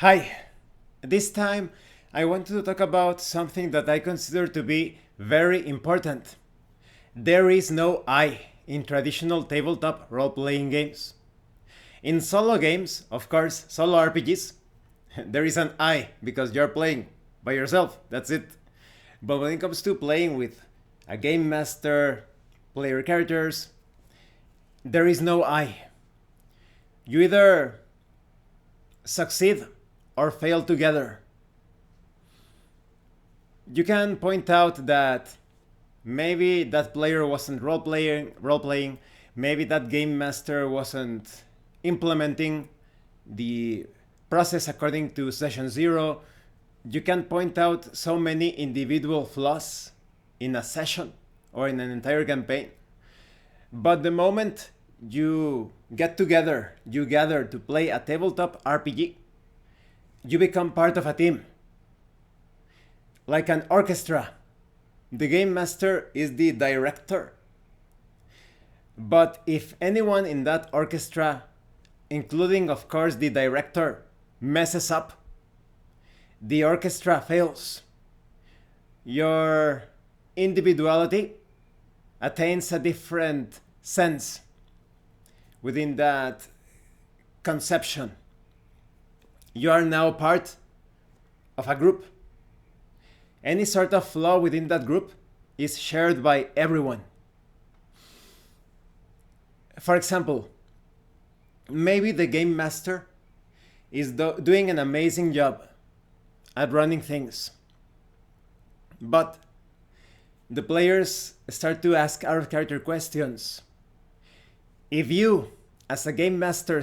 Hi! This time I want to talk about something that I consider to be very important. There is no I in traditional tabletop role-playing games. In solo games, of course, solo RPGs, there is an I because you're playing by yourself, that's it. But when it comes to playing with a game master, player characters, there is no I. You either succeed or fail together. You can point out that maybe that player wasn't role playing, maybe that game master wasn't implementing the process according to session 0. You can point out so many individual flaws in a session or in an entire campaign. But the moment you get together, you gather to play a tabletop RPG, you become part of a team. Like an orchestra. The game master is the director. But if anyone in that orchestra, including of course the director, messes up, the orchestra fails. Your individuality attains a different sense within that conception. You are now part of a group. Any sort of flaw within that group is shared by everyone. For example, maybe the game master is doing an amazing job at running things, but the players start to ask out of character questions. If you, as a game master,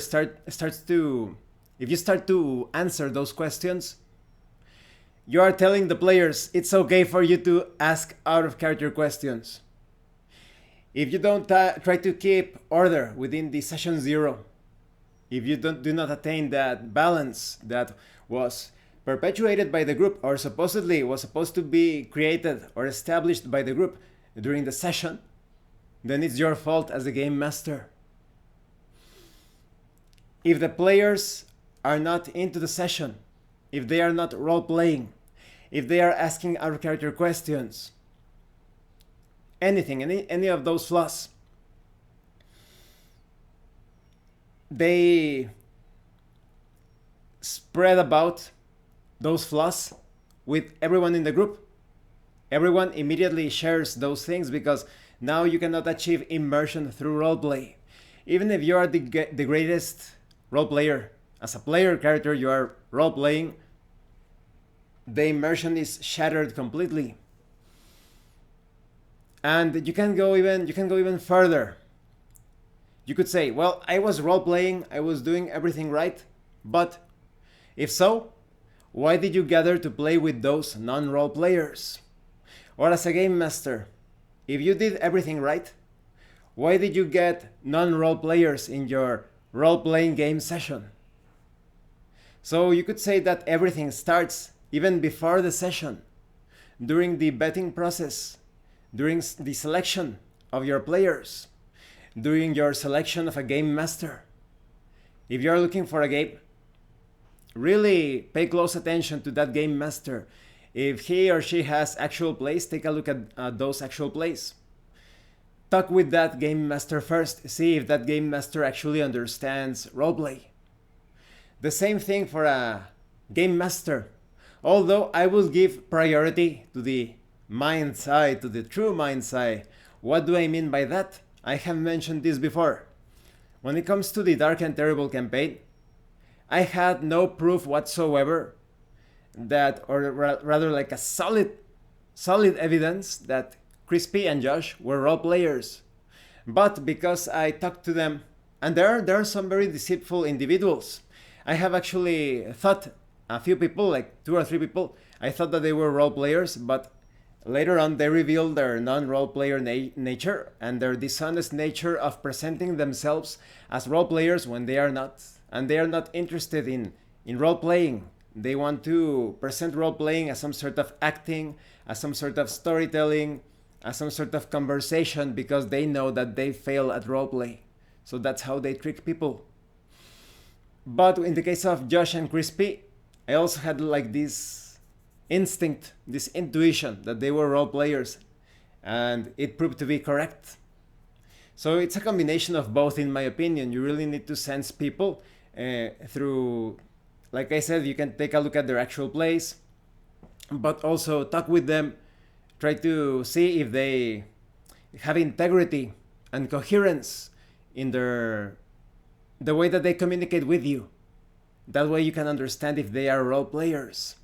if you start to answer those questions, you are telling the players it's okay for you to ask out of character questions. If you don't try to keep order within the session 0, if you do not attain that balance that was perpetuated by the group or supposedly was supposed to be created or established by the group during the session, then it's your fault as a game master. If the players are not into the session, if they are not role-playing, if they are asking out of character questions, anything, any of those flaws, they spread about those flaws with everyone in the group. Everyone immediately shares those things because now you cannot achieve immersion through roleplay. Even if you are the greatest role player, as a player character you are role playing, the immersion is shattered completely. And you can go even further. You could say, well, I was role playing, I was doing everything right, but if so, why did you gather to play with those non-role players? Or as a game master, if you did everything right, why did you get non-role players in your role-playing game session? So you could say that everything starts even before the session, during the betting process, during the selection of your players, during your selection of a game master. If you're looking for a game, really pay close attention to that game master. If he or she has actual plays, take a look at those actual plays. Talk with that game master first, see if that game master actually understands roleplay. The same thing for a game master. Although I will give priority to the mind's eye, to the true mind's eye. What do I mean by that? I have mentioned this before. When it comes to the Dark and Terrible campaign, I had no proof whatsoever that, or rather like a solid evidence that Crispy and Josh were role players. But because I talked to them, and there are some very deceitful individuals. I have actually thought a few people, like 2 or 3 people, I thought that they were role players, but later on they revealed their non-role player nature and their dishonest nature of presenting themselves as role players when they are not. And they are not interested in role playing. They want to present role playing as some sort of acting, as some sort of storytelling, as some sort of conversation, because they know that they fail at roleplay. So that's how they trick people. But in the case of Josh and Crispy, I also had like this instinct, this intuition that they were role players, and it proved to be correct. So it's a combination of both, in my opinion. You really need to sense people through, like I said, you can take a look at their actual plays, but also talk with them, try to see if they have integrity and coherence in the way that they communicate with you. That way you can understand if they are role players.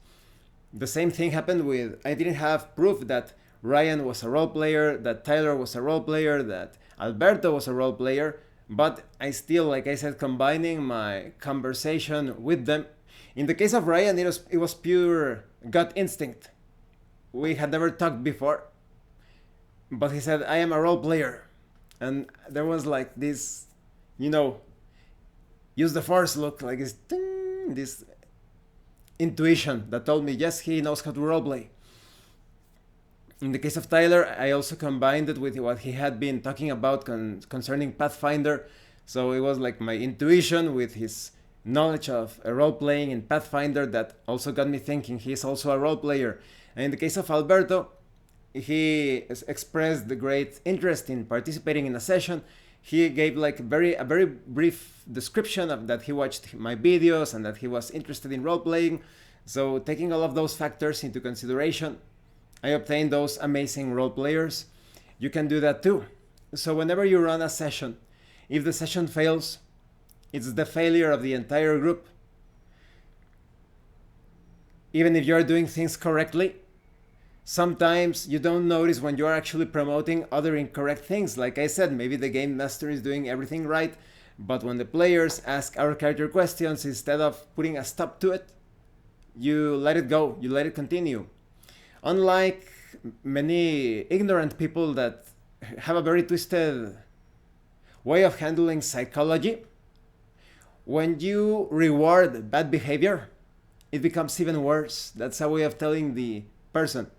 The same thing happened with, I didn't have proof that Ryan was a role player, that Tyler was a role player, that Alberto was a role player, but I still, like I said, combining my conversation with them. In the case of Ryan, it was pure gut instinct. We had never talked before, but he said, I am a role player. And there was like this, use the force look, like this intuition that told me, yes, he knows how to roleplay. In the case of Tyler, I also combined it with what he had been talking about concerning Pathfinder. So it was like my intuition with his knowledge of role-playing in Pathfinder that also got me thinking he's also a role player. And in the case of Alberto, he expressed the great interest in participating in a session. He gave like a very brief description of that he watched my videos and that he was interested in role-playing. So taking all of those factors into consideration, I obtained those amazing role players. You can do that too. So whenever you run a session, if the session fails, it's the failure of the entire group. Even if you're doing things correctly, sometimes you don't notice when you're actually promoting other incorrect things. Like I said, maybe the game master is doing everything right, but when the players ask our character questions, instead of putting a stop to it, you let it go, you let it continue. Unlike many ignorant people that have a very twisted way of handling psychology, when you reward bad behavior, it becomes even worse. That's a way of telling the person,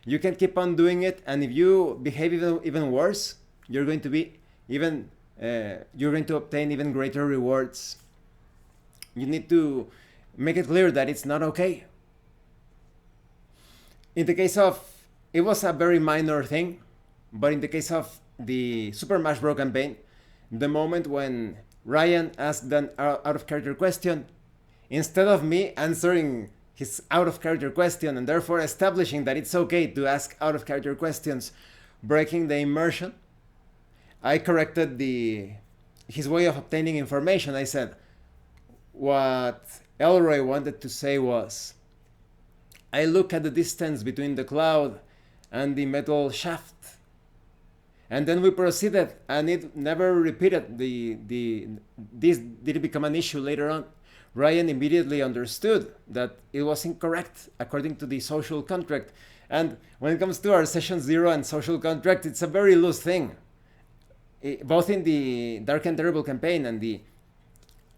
you can keep on doing it, and if you behave even worse, you're going to obtain even greater rewards. You need to make it clear that it's not okay. In the case of, it was a very minor thing, but in the case of the Super Smash Bros. Campaign, the moment when Ryan asked an out-of-character question, instead of me answering his out-of-character question and therefore establishing that it's okay to ask out-of-character questions, breaking the immersion, I corrected his way of obtaining information. I said, what Elroy wanted to say was, I look at the distance between the cloud and the metal shaft. And then we proceeded, and it never repeated. This did become an issue later on. Ryan immediately understood that it was incorrect according to the social contract. And when it comes to our Session 0 and social contract, it's a very loose thing. Both in the Dark and Terrible campaign and the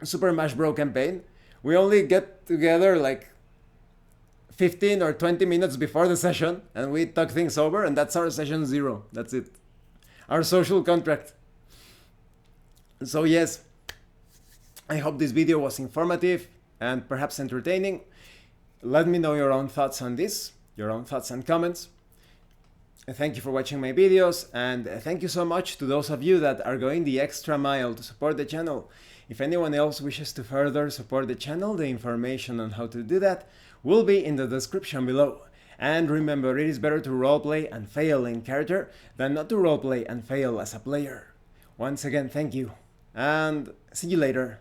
Super Smash Bros. Campaign, we only get together like 15 or 20 minutes before the session, and we talk things over, and that's our Session 0. That's it. Our social contract. So yes, I hope this video was informative and perhaps entertaining. Let me know your own thoughts on this, your own thoughts and comments. Thank you for watching my videos, and thank you so much to those of you that are going the extra mile to support the channel. If anyone else wishes to further support the channel, the information on how to do that will be in the description below. And remember, it is better to roleplay and fail in character than not to roleplay and fail as a player. Once again, thank you, and see you later.